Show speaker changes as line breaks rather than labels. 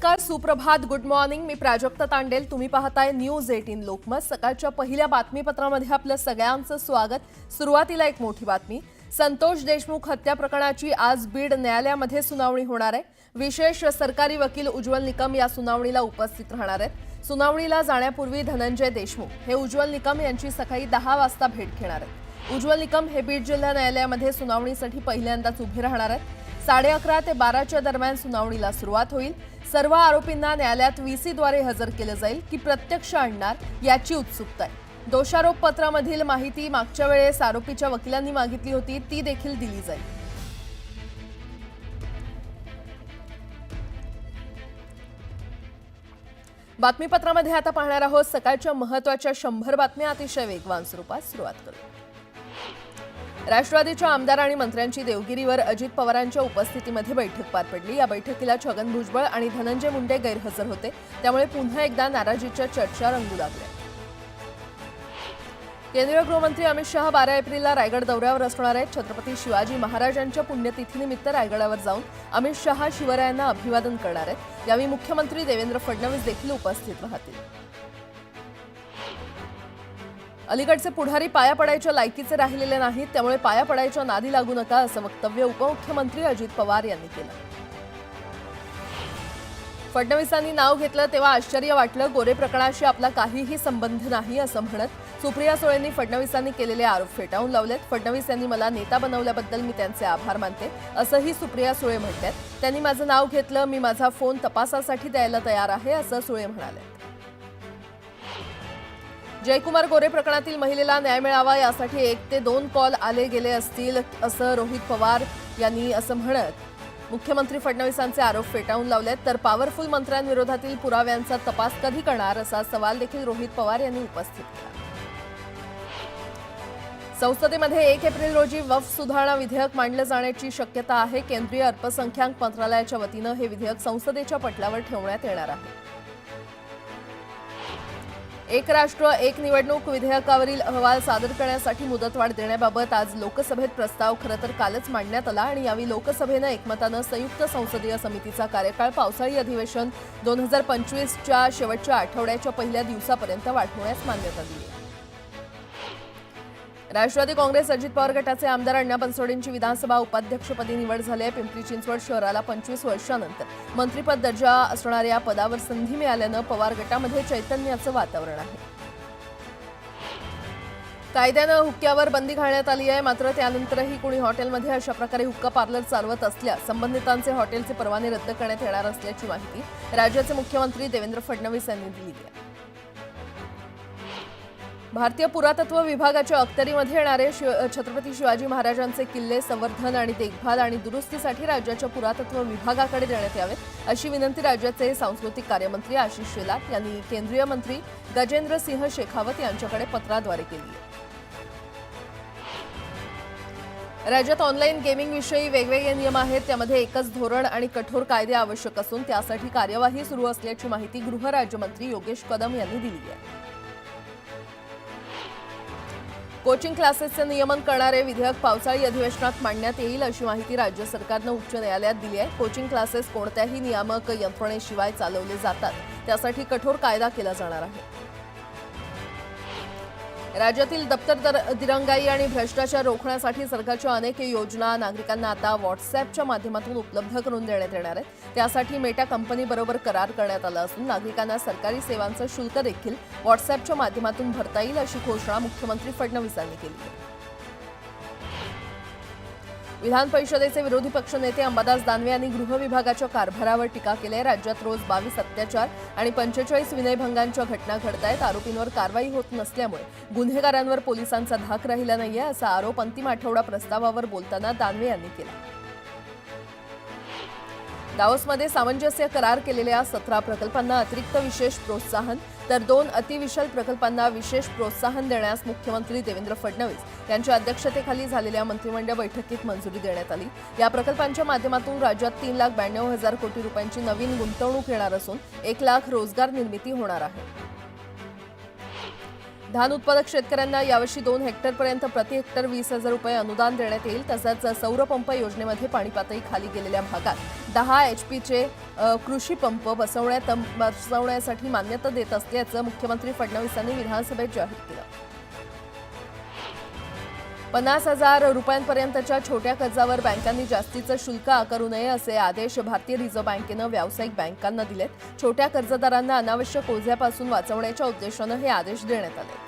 नमस्कार, सुप्रभात, good morning. मी प्राजक्ता तांडेल. तुम्ही पाहताय न्यूज 18 लोकमत. सकाळच्या पहिल्या बातमीपत्रामध्ये आपलं सगळ्यांचं स्वागत. सुरुवातीला एक मोठी बातमी. संतोष देशमुख हत्या प्रकरणाची आज बीड न्यायालयामध्ये सुनावणी होणार आहे. विशेष सरकारी वकील उज्ज्वल निकम या सुनावणीला उपस्थित राहणार आहेत. सुनावणीला जाण्यापूर्वी धनंजय देशमुख हे उज्ज्वल निकम यांची सकाळी 10 वाजता भेट घेणार आहेत. उज्ज्वल निकम हे बीड जिल्हा न्यायालयामध्ये सुनावणीसाठी पहिल्यांदाच उभे राहणार आहेत. 11:30 ते 12च्या दरम्यान सुनावणीला सुरुवात होईल. सर्व आरोपींना न्यायालयात व्हीसीद्वारे हजर केलं जाईल की प्रत्यक्ष आणणार याची उत्सुकता आहे. दोषारोपपत्रामधील माहिती मागच्या वेळेस आरोपीच्या वकिलांनी मागितली होती, ती देखील दिली जाईल. बातमीपत्रामध्ये आता पाहणार आहोत सकाळच्या महत्त्वाच्या 100 बातम्या अतिशय वेगवान स्वरूपात. सुरुवात करू. राष्ट्रवादीच्या आमदार आणि मंत्र्यांची देवगिरीवर अजित पवारांच्या उपस्थितीमध्ये बैठक पार पडली. या बैठकीला छगन भुजबळ आणि धनंजय मुंडे गैरहजर होते, त्यामुळे पुन्हा एकदा नाराजीच्या चर्चा रंगू लागल्या. केंद्रीय गृहमंत्री अमित शहा 12 एप्रिलला रायगड दौऱ्यावर असणार आहेत. छत्रपती शिवाजी महाराजांच्या पुण्यतिथीनिमित्त रायगडावर जाऊन अमित शहा शिवरायांना अभिवादन करणार आहेत. यावेळी मुख्यमंत्री देवेंद्र फडणवीस देखील उपस्थित राहतील. अलीकडचे पुढारी पाया पडायच्या लायकीचे राहिलेले नाहीत, त्यामुळे पाया पडायच्या नादी लागू नका, असं वक्तव्य उपमुख्यमंत्री अजित पवार यांनी केलं. फडणवीसांनी नाव घेतलं तेव्हा आश्चर्य वाटलं. गोरे प्रकरणाशी आपला काहीही संबंध नाही असं म्हणत सुप्रिया सुळेंनी फडणवीसांनी केलेले आरोप फेटाळून लावलेत. फडणवीस यांनी मला नेता बनवल्याबद्दल मी त्यांचे आभार मानते, असंही सुप्रिया सुळे म्हणतात. त्यांनी माझं नाव घेतलं, मी माझा फोन तपासासाठी द्यायला तयार आहे, असं सुळे म्हणाले. जयकुमार गोरे प्रकरणातील महिलेला न्याय मिळावा यासाठी 1 ते 2 कॉल आले गेले असतील, असं रोहित पवार यांनी असं म्हणत मुख्यमंत्री फडणवीसांचे आरोप फेटाळून लावलेत. तर पॉवरफुल मंत्र्यांविरोधातील पुराव्यांचा तपास कधी करणार, असा सवाल देखील रोहित पवार यांनी उपस्थित केला. संसदेमध्ये 1 एप्रिल रोजी वक्फ सुधारणा विधेयक मांडलं जाण्याची शक्यता आहे. केंद्रीय अल्पसंख्याक मंत्रालयाच्या वतीनं हे विधेयक संसदेच्या पटलावर ठेवण्यात येणार आहे. एक राष्ट्र एक निवडणूक विधेयकावरील अहवाल सादर करण्यासाठी मुदतवाढ देण्याबाबत आज लोकसभेत प्रस्ताव खरं तर कालच मांडण्यात आला आणि यावेळी लोकसभेनं एकमतानं संयुक्त संसदीय समितीचा कार्यकाळ पावसाळी अधिवेशन 2025च्या शेवटच्या आठवड्याच्या पहिल्या दिवसापर्यंत वाढवण्यास मान्यता दिली. राष्ट्रवादी काँग्रेस अजित पवार गटाचे आमदार अण्णा बनसोडेंची विधानसभा उपाध्यक्षपदी निवड झाली आहे. पिंपरी चिंचवड शहराला 25 वर्षांनंतर मंत्रिपद दर्जा असणाऱ्या पदावर संधी मिळाल्यानं पवार गटामध्ये चैतन्याचं वातावरण आहे. कायद्यानं हुक्क्यावर बंदी घालण्यात आली आहे, मात्र त्यानंतरही कुणी हॉटेलमध्ये अशा प्रकारे हुक्का पार्लर चालवत असल्यास संबंधितांचे हॉटेलचे परवाने रद्द करण्यात येणार असल्याची माहिती राज्याचे मुख्यमंत्री देवेंद्र फडणवीस यांनी दिली आहे. भारतीय पुरातत्व विभागाच्या अखत्यारीमध्ये येणारे छत्रपती शिवाजी महाराजांचे किल्ले संवर्धन आणि देखभाल आणि दुरुस्तीसाठी राज्याच्या पुरातत्व विभागाकडे देण्यात यावेत, अशी विनंती राज्याचे सांस्कृतिक कार्यमंत्री आशिष शेलार यांनी केंद्रीय मंत्री गजेंद्र सिंह शेखावत यांच्याकडे पत्राद्वारे केली आहे. राज्यात ऑनलाईन गेमिंगविषयी वेगवेगळे नियम आहेत, त्यामध्ये एकच धोरण आणि कठोर कायदे आवश्यक असून त्यासाठी कार्यवाही सुरू असल्याची माहिती गृहराज्यमंत्री योगेश कदम यांनी दिली आहे. कोचिंग क्लासेसचे नियमन करणारे विधेयक पावसाळी अधिवेशनात मांडण्यात येईल, अशी माहिती राज्य सरकारनं उच्च न्यायालयात दिली आहे. कोचिंग क्लासेस कोणत्याही नियामक यंत्रणेशिवाय चालवले जातात, त्यासाठी कठोर कायदा केला जाणार आहे. राज्यातील दप्तर दिरंगाई आणि भ्रष्टाचार रोखण्यासाठी सरकारच्या अनेक योजना नागरिकांना आता व्हॉट्सअॅपच्या माध्यमातून उपलब्ध करून देण्यात येणार आहेत. त्यासाठी मेटा कंपनीबरोबर करार करण्यात आला असून नागरिकांना सरकारी सेवांचं शुल्क देखील व्हॉट्सअॅपच्या माध्यमातून भरता येईल, अशी घोषणा मुख्यमंत्री फडणवीसांनी केली आहे. विधान परिषदेचे विरोधी पक्षनेते अंबादास दानवे यांनी गृह विभागाच्या कारभारावर टीका केली आहे. राज्यात रोज 22 अत्याचार आणि 45 विनयभंगांच्या घटना घडत आहेत. आरोपींवर कारवाई होत नसल्यामुळे गुन्हेगारांवर पोलिसांचा धाक राहिला नाहीये, असा आरोप अंतिम आठवडा प्रस्तावावर बोलताना दानवे यांनी केला. दावोसमध्ये सामंजस्य करार केलेल्या 17 प्रकल्पांना अतिरिक्त विशेष प्रोत्साहन तर 2 अतिविशाल प्रकल्पांना विशेष प्रोत्साहन देण्यास मुख्यमंत्री देवेंद्र फडणवीस यांच्या अध्यक्षतेखाली झालेल्या मंत्रिमंडळ बैठकीत मंजुरी देण्यात आली. या प्रकल्पांच्या माध्यमातून राज्यात 3,92,000 कोटी रुपयांची नवीन गुंतवणूक येणार असून 1 लाख रोजगार निर्मिती होणार आहे. धान उत्पादक शेतकऱ्यांना यावर्षी 2 हेक्टरपर्यंत प्रति हेक्टर 20,000 रुपये अनुदान देण्यात येईल. तसंच सौर पंप योजनेमध्ये पाणी पातळी खाली गेलेल्या भागात 10 HPचे कृषी पंप बसवण्यासाठी मान्यता देत असल्याचं मुख्यमंत्री फडणवीसांनी विधानसभेत जाहीर केलं. 50,000 रुपयांपर्यंतच्या छोट्या कर्जावर बँकांनी जास्तीचं शुल्क आकारू नये असे आदेश भारतीय रिझर्व्ह बँकेनं व्यावसायिक बँकांना दिलेत. छोट्या कर्जदारांना अनावश्यक ओझ्यापासून वाचवण्याच्या उद्देशानं हे आदेश देण्यात आले.